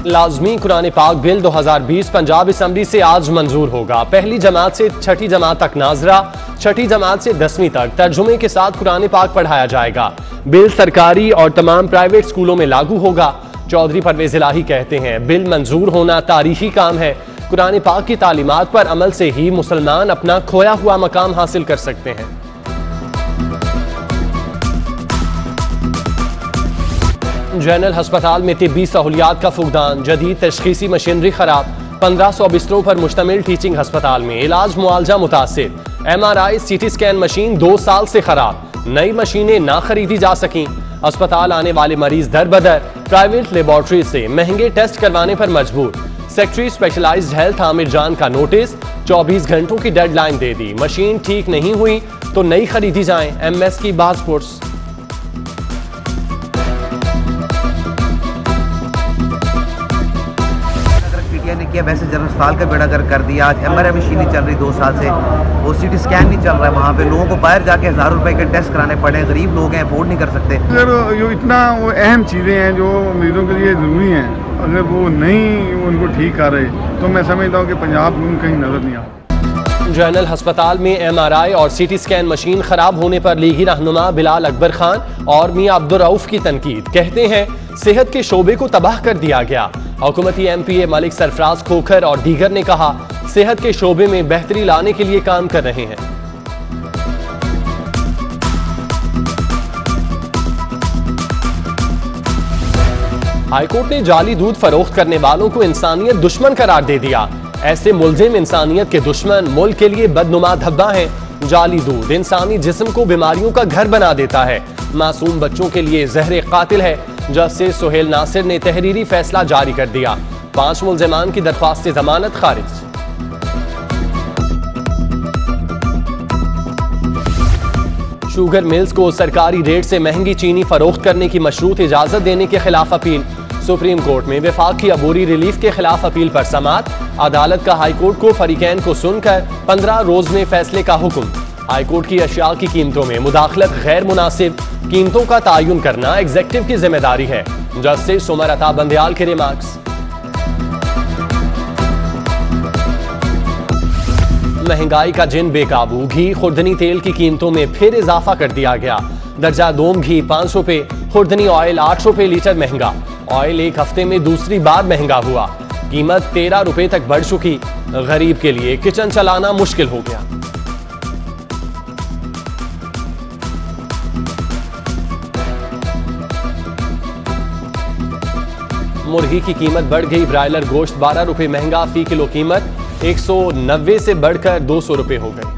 लाजमी कुरान पाक bill 2020 Punjab assembly से आज मंजूर होगा। पहली जमात से छठी जमात तक नाजरा, छठी जमात से 10वीं तक तर्जुमे के साथ कुरान पाक पढ़ाया जाएगा। बिल सरकारी और तमाम प्राइवेट स्कूलों में लागू होगा। चौधरी परवेज इलाही कहते हैं, बिल मंजूर होना तारीखी काम है। कुरान पाक की तालीमात पर अमल से ही मुसलमान अपना खोया हुआ मकाम हासिल कर सकते हैं। जनरल अस्पताल में तिब्बी सहूलियात का फुकदान, जदीद तशखीसी मशीनरी खराब, 1500 बिस्तरों पर मुश्तमिल टीचिंग अस्पताल में इलाज मुआवजा मुतासिर। MRI CT स्कैन मशीन 2 साल से खराब, नई मशीनें ना खरीदी जा सकी। अस्पताल आने वाले मरीज दर बदर, प्राइवेट लेबोरेटरी से महंगे टेस्ट करवाने पर मजबूर। सेक्रेटरी स्पेशलाइज्ड हेल्थ आमिर जान का नोटिस, 24 घंटों की डेडलाइन दे दी। मशीन ठीक नहीं हुई तो नई खरीदी जाए। MS की बास्पोर्ट्स। ने किया वैसे जनरल अस्पताल का बेड़ा गर्क कर दिया। आज MRI मशीन नहीं चल रही 2 साल से, वो CT स्कैन नहीं चल रहा है। वहाँ पे लोगों को बाहर जाके हज़ारों रुपए के टेस्ट कराने पड़े। गरीब लोग हैं, अफोर्ड नहीं कर सकते। अगर जो इतना वो अहम चीज़ें हैं जो मरीजों के लिए ज़रूरी हैं, अगर वो नहीं उनको ठीक कर रहे तो मैं समझता हूँ कि पंजाब में कहीं नज़र नहीं आता। जनरल अस्पताल में MRI और CT स्कैन मशीन खराब होने पर लीगी रहनुमा बिलाल अकबर खान और मियां अब्दुल रऊफ की तनकीद। कहते हैं, सेहत के शोबे को तबाह कर दिया गया। हुकूमती MPA मलिक सरफराज खोखर और दीगर ने कहा, सेहत के शोबे में बेहतरी लाने के लिए काम कर रहे हैं। हाईकोर्ट ने जाली दूध फरोख्त करने वालों को इंसानियत दुश्मन करार दे दिया। ऐसे मुल्जिम इंसानियत के दुश्मन, मुल्क के लिए बदनुमा धब्बा हैं। जाली दूध इंसानी जिस्म को बीमारियों का घर बना देता है, मासूम बच्चों के लिए जहर कातिल है। जस्टिस सुहेल नासिर ने तहरीरी फैसला जारी कर दिया। 5 मुल्जिमान की दरख्वास्त जमानत खारिज। शुगर मिल्स को सरकारी रेट से महंगी चीनी फरोख्त करने की मशरूत इजाजत देने के खिलाफ अपील। सुप्रीम कोर्ट में वफाक की अबूरी रिलीफ के खिलाफ अपील पर समाअत। अदालत का हाईकोर्ट को फरीकैन को सुनकर 15 रोज में फैसले का हुक्म। हाईकोर्ट की अशिया की कीमतों में मुदाखलत गैर मुनासिब, कीमतों का तयन करना एग्जीक्यूटिव की जिम्मेदारी है। जस्टिस उमर अता बंदयाल के रिमार्क्स। महंगाई का जिन बेकाबू, घी खुर्दनी तेल की कीमतों में फिर इजाफा कर दिया गया। दर्जा दोम घी 5 रुपए, खुर्दनी ऑयल 8 रुपए लीटर महंगा। ऑयल एक हफ्ते में दूसरी बार महंगा हुआ, कीमत 13 रुपए तक बढ़ चुकी। गरीब के लिए किचन चलाना मुश्किल हो गया। मुर्गी की कीमत बढ़ गई। ब्रायलर गोश्त 12 रुपए महंगा, फी किलो कीमत 190 से बढ़कर 200 रुपए हो गई।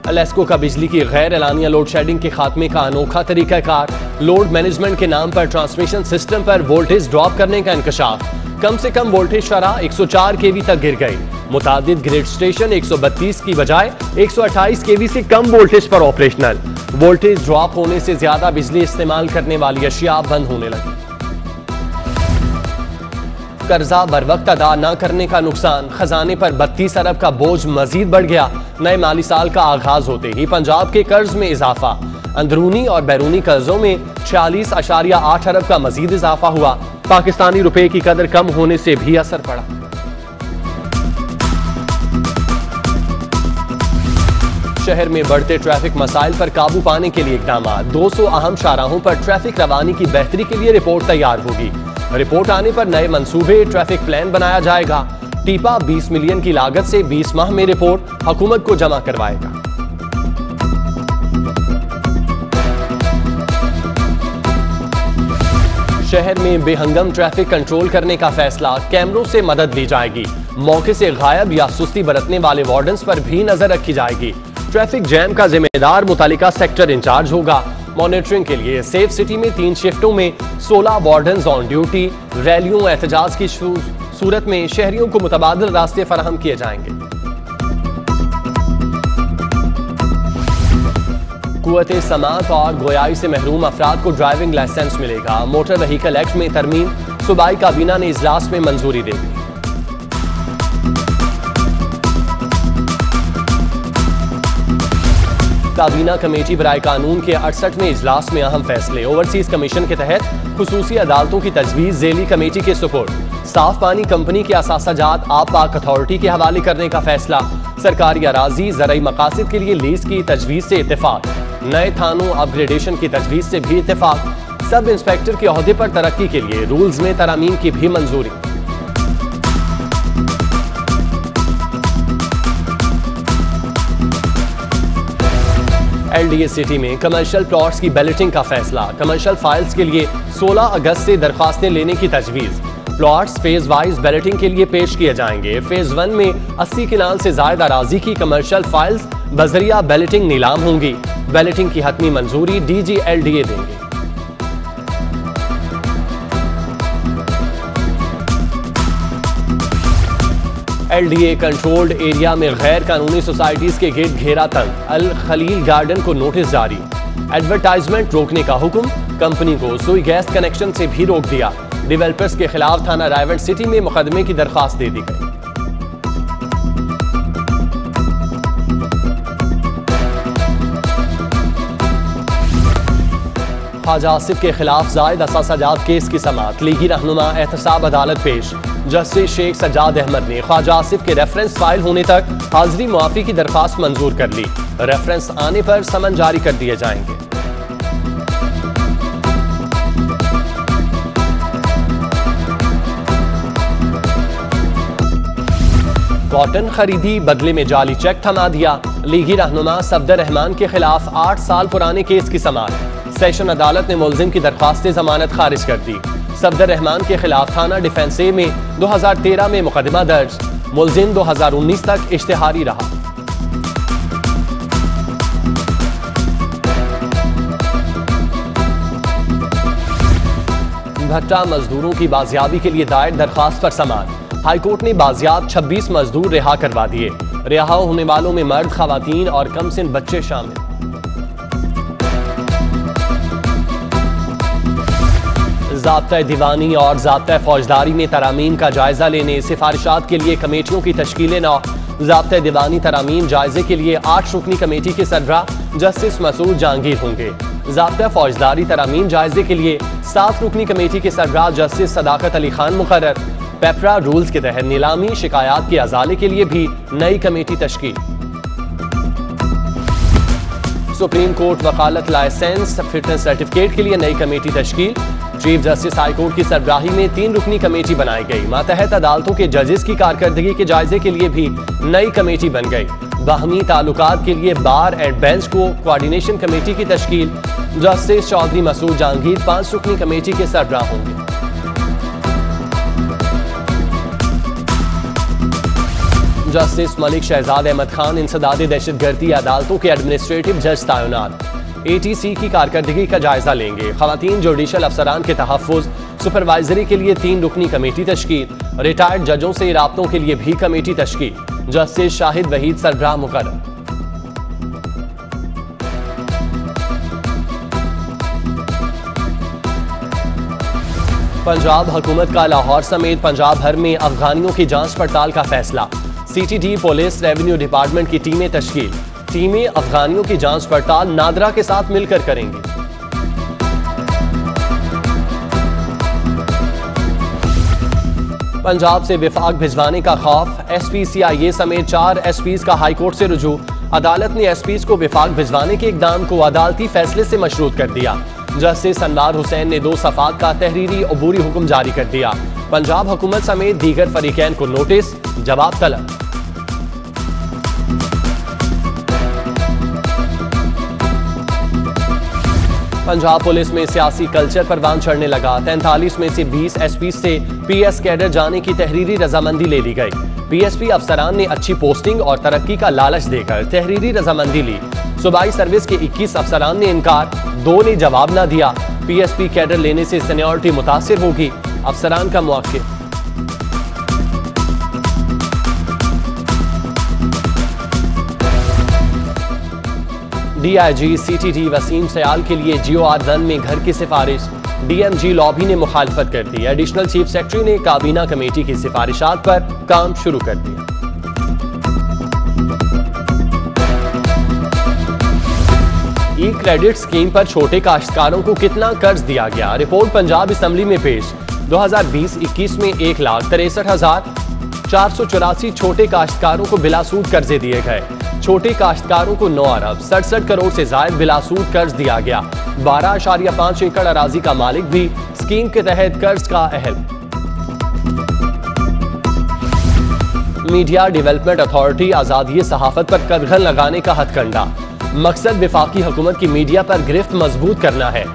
अलेस्को का बिजली की गैर एलानिया लोड शेडिंग के खात्मे का अनोखा तरीकाकार। लोड मैनेजमेंट के नाम पर ट्रांसमिशन सिस्टम पर वोल्टेज ड्रॉप करने का इंकशाफ। कम से कम वोल्टेज शरह 104 kV तक गिर गई। मुतादिद ग्रिड स्टेशन 132 की बजाय 128 kV से कम वोल्टेज पर ऑपरेशनल। वोल्टेज ड्रॉप होने से ज्यादा बिजली इस्तेमाल करने वाली अशिया बंद होने लगी। कर्जा बर वक्त अदा न करने का नुकसान, खजाने पर 32 अरब का बोझ मजीद बढ़ गया। नए माली साल का आगाज होते ही पंजाब के कर्ज में इजाफा। अंदरूनी और बैरूनी कर्जों में 46.8 अरब का मजीद इजाफा हुआ। पाकिस्तानी रुपए की कदर कम होने से भी असर पड़ा। शहर में बढ़ते ट्रैफिक मसाइल पर काबू पाने के लिए इकदाम। 200 अहम शाहराहों पर ट्रैफिक रवानी की बेहतरी के लिए रिपोर्ट तैयार होगी। रिपोर्ट आने पर नए मंसूबे, ट्रैफिक प्लान बनाया जाएगा। टीपा 20 मिलियन की लागत से 20 माह में रिपोर्ट हुकूमत को जमा करवाएगा। शहर में बेहंगम ट्रैफिक कंट्रोल करने का फैसला, कैमरों से मदद ली जाएगी। मौके से गायब या सुस्ती बरतने वाले वार्डन्स पर भी नजर रखी जाएगी। ट्रैफिक जैम का जिम्मेदार मुतालिका सेक्टर इंचार्ज होगा। मॉनिटरिंग के लिए सेफ सिटी में 3 शिफ्टों में 16 वार्डन्स ऑन ड्यूटी। रैलियों एहतजाज की सूरत में शहरियों को मुतबादिल रास्ते फराहम किए जाएंगे। कुव्वत समात और गोयाई से महरूम अफराद को ड्राइविंग लाइसेंस मिलेगा। मोटर व्हीकल एक्ट में तरमीम, सूबाई काबीना ने इजलास में मंजूरी दे दी। काबीना कमेटी बराए कानून के 68वें इजलास में अहम फैसले। ओवरसीज कमीशन के तहत खुसूसी अदालतों की तजवीज़ ज़ेली कमेटी के सुपुर्द। साफ पानी कंपनी के असासाजात आप पाक अथॉरिटी के हवाले करने का फैसला। सरकारी अराजी ज़रई मकासद के लिए लीज की तजवीज़ से इत्तेफाक। नए थानों अपग्रेडेशन की तजवीज़ से भी इत्तेफाक। सब इंस्पेक्टर के ओहदे पर तरक्की के लिए रूल्स में तरमीम की भी मंजूरी। LDA सिटी में कमर्शियल प्लॉट्स की बैलेटिंग का फैसला। कमर्शियल फाइल्स के लिए 16 अगस्त से दरखास्तें लेने की तजवीज़। प्लॉट्स फेज वाइज बैलेटिंग के लिए पेश किए जाएंगे। फेज 1 में 80 किनाल से ज्यादा अराजी की कमर्शियल फाइल्स बजरिया बैलेटिंग नीलाम होंगी। बैलेटिंग की हतमी मंजूरी DG LDA देंगे। LDA कंट्रोल्ड एरिया में गैर कानूनी सोसाइटीज के गेट घेरा तंग। अल खलील गार्डन को नोटिस जारी। एडवर्टाइजमेंट रोकने का हुक्म। कंपनी को सुई गैस कनेक्शन से भी रोक दिया। डेवलपर्स के खिलाफ थाना रायवंड सिटी में मुकदमे की दरखास्त दे दी गई। ख्वाजा आसिफ के खिलाफ जायद असासाजात केस की समाअत। लीगी रहनुमा एहतसाब अदालत पेश। जस्टिस शेख सज्जाद अहमद ने ख्वाजा आसिफ के रेफरेंस फाइल होने तक हाजिरी मुआफी की दरखास्त मंजूर कर ली। रेफरेंस आने पर समन जारी कर दिए जाएंगे। कॉटन खरीदी बदले में जाली चेक थमा दिया। लीगी रहनुमा सफदर रहमान के खिलाफ 8 साल पुराने केस की समाअत। सेशन अदालत ने मुलजिम की दरख्वास्त जमानत खारिज कर दी। सफदर रहमान के खिलाफ थाना डिफेंस ए में 2013 में मुकदमा दर्ज। मुलजिम 2019 तक इश्तिहारी रहा। भट्टा मजदूरों की बाजियाबी के लिए दायर दरखास्त पर समाअत। हाईकोर्ट ने बाजियाब 26 मजदूर रिहा करवा दिए। रिहा होने वालों में मर्द, खवातीन और कम सिन बच्चे शामिल। ज़ाब्ता दीवानी और ज़ाब्ता फौजदारी में तरामीम का जायजा लेने सिफारिशात के लिए कमेटियों की तश्कील नौ। ज़ाब्ता दीवानी तरामीम जायजे के लिए 8 रुकनी कमेटी के सरबराह जस्टिस मसूद जहांगीर होंगे। ज़ाब्ता फौजदारी तरामीम जायजे के लिए 7 रुकनी कमेटी के सरबराह जस्टिस सदाकत अली खान मुकर्रर। पेपरा रूल्स के तहत नीलामी शिकायत के अजाले के लिए भी नई कमेटी तश्कील। सुप्रीम कोर्ट वकालत लाइसेंस फिटनेस सर्टिफिकेट के लिए नई कमेटी तश्कील। चीफ जस्टिस हाई कोर्ट की सरबराही में 3 रुकनी कमेटी बनाई गई। मातहत अदालतों के जजेस की कारकर्दगी के जायजे के लिए भी नई कमेटी बन गई। बाहमी ताल्लुकात के लिए बार एंड बेंच को कोऑर्डिनेशन कमेटी की तश्कील। जस्टिस चौधरी मसूद जहांगीर 5 रुकनी कमेटी के सरबराह होंगे। जस्टिस मलिक शहजाद अहमद खान इंसदाद दहशतगर्दी अदालतों के एडमिनिस्ट्रेटिव जज तैनात। ATC की कारकर्दगी का जायजा लेंगे। खवातीन जुडिशल अफसरान के तहफ़्फ़ुज़ सुपरवाइजरी के लिए 3 रुकनी कमेटी तश्कील। रिटायर्ड जजों से राब्तों के लिए भी कमेटी तश्कील। जस्टिस शाहिद वहीद सरबराह मुकर्रर। पंजाब हुकूमत का लाहौर समेत पंजाब भर में अफगानियों की जांच पड़ताल का फैसला। CTD पुलिस रेवेन्यू डिपार्टमेंट की टीमें तश्कील। टीमें अफगानियों की जांच पड़ताल नादरा के साथ मिलकर करेंगी। पंजाब से विफाक भिजवाने का खौफ। SP CIA समेत 4 SPs का हाईकोर्ट से रुजू। अदालत ने SPs को विफाक भिजवाने के इकदाम को अदालती फैसले से मशरूत कर दिया। जस्टिस अनवार हुसैन ने 2 सफ़ात का तहरीरी अबूरी हुक्म जारी कर दिया। पंजाब हुकूमत समेत दीगर फरीकैन को नोटिस, जवाब तलब। पंजाब पुलिस में सियासी कल्चर पर वान चढ़ने लगा। 43 में से 20 SP से PS कैडर जाने की तहरीरी रजामंदी ले ली गई। PSP अफसरान ने अच्छी पोस्टिंग और तरक्की का लालच देकर तहरीरी रजामंदी ली। सूबाई सर्विस के 21 अफसरान ने इनकार, 2 ने जवाब न दिया। PSP कैडर लेने से सीनियरिटी मुतासिर होगी, अफसरान का मुआक्किद। DIG CTD वसीम सयाल के लिए GOR1 में घर की सिफारिश। DMG लॉबी ने मुखालफत कर दी। एडिशनल चीफ सेक्रेटरी ने काबीना कमेटी की सिफारिशात पर काम शुरू कर दिया। ई क्रेडिट स्कीम पर छोटे काश्तकारों को कितना कर्ज दिया गया? रिपोर्ट पंजाब असेंबली में पेश। 2020-21 में 1,63,484 छोटे काश्तकारों को बिलासूद कर्जे दिए गए। छोटे काश्तकारों को 9 अरब 67 करोड़ से जायद बिलासूद कर्ज दिया गया। 12.5 एकड़ अराजी का मालिक भी स्कीम के तहत कर्ज का अहल। मीडिया डेवलपमेंट अथॉरिटी आजादी सहाफत पर कदगन लगाने का हथकंडा। मकसद वफाकी हुकूमत की मीडिया पर गिरफ्त मजबूत करना है।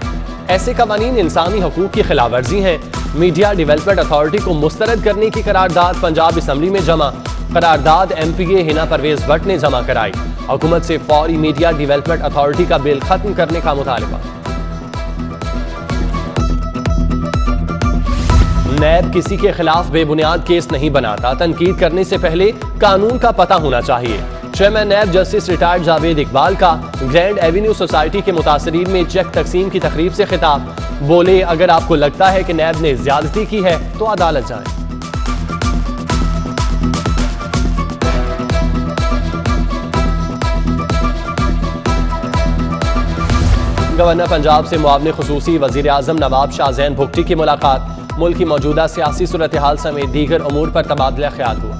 ऐसे कवानीन इंसानी हकूक की खिलाफ वर्जी हैं। मीडिया डेवलपमेंट अथॉरिटी को मुस्तरद करने की करारदाद पंजाब असेंबली में जमा। करारदाद MPA हिना परवेज भट्ट ने जमा कराई। हुकूमत से फौरी मीडिया डेवलपमेंट अथॉरिटी का बिल खत्म करने का मुतालबा। नैब किसी के खिलाफ बेबुनियाद केस नहीं बनाता। तनकीद करने से पहले कानून का पता होना चाहिए। Chairman NAB justice retired Javed Iqbal का ग्रैंड एवेन्यू सोसाइटी के मुतासरीन में चेक तकसीम की तकरीब से खिताब। बोले, अगर आपको लगता है कि नैब ने ज्यादती की है तो अदालत जाएं। गवर्नर पंजाब से मुआवने खुसूसी वजीर आजम नवाब शाहजैन भुगटी की मुलाकात। मुल्क की मौजूदा सियासी सूरत हाल समेत दीगर अमूर पर तबादला ख्याल हुआ।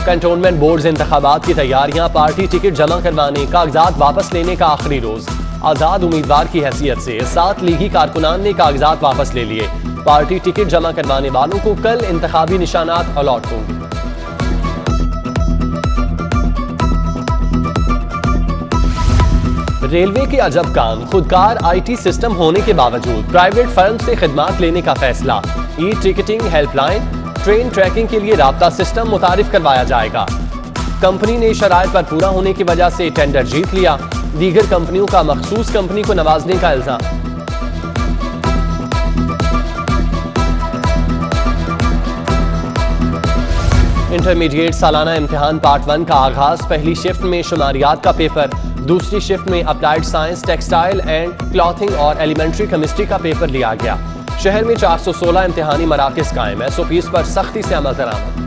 कंटोनमेंट बोर्ड इंतखाबात की तैयारियां। पार्टी टिकट जमा करवाने, कागजात वापस लेने का आखिरी रोज। आजाद उम्मीदवार की हैसियत से 7 लीगी कारकुनान ने कागजात वापस ले लिए। पार्टी टिकट जमा करवाने वालों को कल इंतखाबी निशानात अलॉट होंगे। रेलवे के अजब काम। खुदकार IT सिस्टम होने के बावजूद प्राइवेट फर्म से खिदमात लेने का फैसला। E ticketing helpline, train tracking के लिए राब्ता सिस्टम मुतारिफ करवाया जाएगा। कंपनी ने शराइत पर पूरा होने की वजह से टेंडर जीत लिया। दीगर कंपनियों का मखसूस कंपनी को नवाजने का इल्जाम। इंटरमीडिएट सालाना इम्तिहान पार्ट 1 का आगाज। पहली शिफ्ट में शुमारियात का पेपर, दूसरी शिफ्ट में applied science, textile and clothing और एलिमेंट्री केमिस्ट्री का पेपर लिया गया। शहर में 416 इम्तिहानी मराकज कायम। SOPs पर सख्ती से अमल दरामद।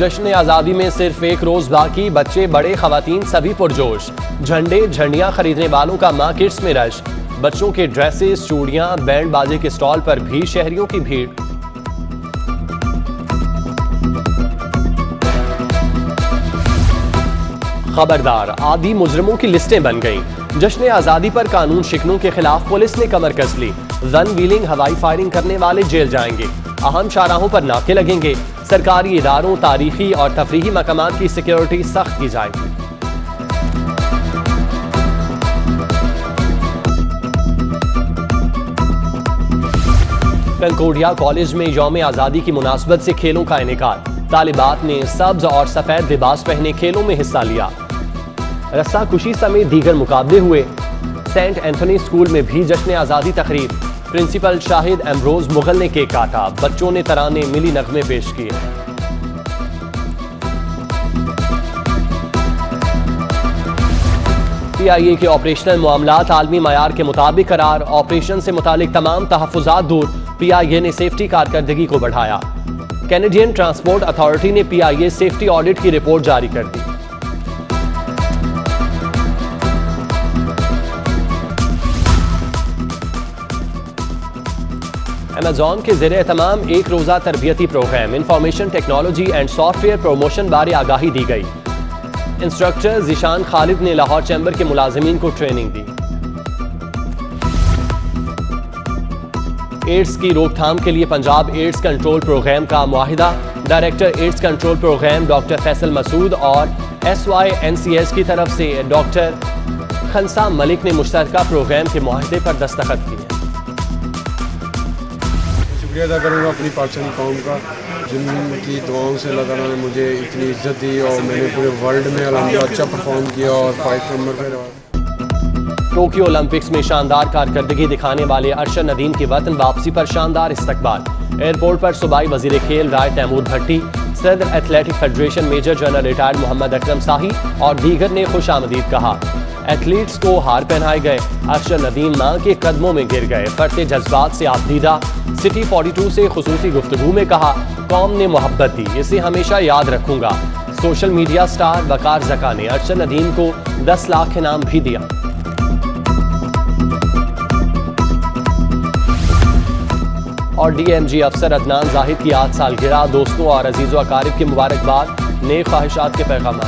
जश्न आज़ादी में सिर्फ एक रोज बाकी। बच्चे बड़े खवातीन सभी पुरजोश। झंडे झंडियां खरीदने वालों का मार्केट्स में रश। बच्चों के ड्रेसेस, चूड़ियां, बैंड बाजे के स्टॉल पर भी शहरियों की भीड़। खबरदार, आदि मुजरिमों की लिस्टें बन गईं। जश्न आज़ादी पर कानून शिकनों के खिलाफ पुलिस ने कमर कस ली। गन व्हीलिंग, हवाई फायरिंग करने वाले जेल जाएंगे। अहम शाहराहों पर नाके लगेंगे। सरकारी इदारों, तारीखी और तफरीही मकामात की सिक्योरिटी सख्त की जाएगी। कंकोडिया कॉलेज में यौम आज़ादी की मुनासबत से खेलों का इनेकाद। तालिबात ने सब्ज और सफेद लिबास पहने खेलों में हिस्सा लिया। रस्साकुशी समेत दीगर मुकाबले हुए। सेंट एंथनी स्कूल में भी जश्न आज़ादी तकरीब। प्रिंसिपल शाहिद एम्ब्रोज मुगल ने केक काटा। बच्चों ने तराने, मिली नगमे पेश किए। PIA के ऑपरेशनल मामलात आलमी मयार के मुताबिक करार। ऑपरेशन से मुतालिक तमाम तहफ़्फ़ुज़ात दूर। PIA ने सेफ्टी कारकर्दगी को बढ़ाया। कैनेडियन ट्रांसपोर्ट अथॉरिटी ने PIA सेफ्टी ऑडिट की रिपोर्ट जारी कर दी। अमेज़ॉन के ज़ेरे तमाम एक रोज़ा तरबियती programme information technology and software promotion बारे आगाही दी गई। इंस्ट्रक्टर ज़ीशान खालिद ने लाहौर चैम्बर के मुलाजिमीन को ट्रेनिंग दी। एड्स की रोकथाम के लिए पंजाब एड्स कंट्रोल प्रोग्राम का मुआहिदा। Director AIDS control programme doctor Faisal Masood और SYNCS की तरफ से डॉक्टर खनसा मलिक ने मुश्तरका प्रोग्राम के मुआहिदे पर दस्तखत किए। शुक्रिया अदा करूँगा अपनी पाकिस्तानी कौम का, जिनकी दुआओं से अल्लाह ताला ने मुझे इतनी इज्जत दी और मैंने पूरे वर्ल्ड में अल्हम्दुलिल्लाह अच्छा परफॉर्म किया और 5 नंबर पर रहा। टोक्यो ओलंपिक्स में शानदार कारकर्दगी दिखाने वाले अरशद नदीम की वतन वापसी पर शानदार इस्तकबाल। एयरपोर्ट पर सूबाई वजीर खेल राय तैमूर भट्टी, सदर athletic federation major general retired Mohammad Akram Shahi और दीगर ने खुश आमदीद कहा। एथलीट्स को हार पहनाए गए। अरशद नदीम मां के कदमों में गिर गए। फरते जज्बात से आपदीदा। सिटी 42 से खुसूसी गुफ्तगू में कहा, कौम ने मोहब्बत दी, इसे हमेशा याद रखूंगा। सोशल मीडिया स्टार वकार ज़का ने अरशद नदीम को 10 लाख इनाम भी दिया। और DMG अफसर अदनान जाहिद की 8 साल गिरा। दोस्तों और अजीज़ व अकारिब की मुबारकबाद, नेक ख्वाहिशात के पैगाम।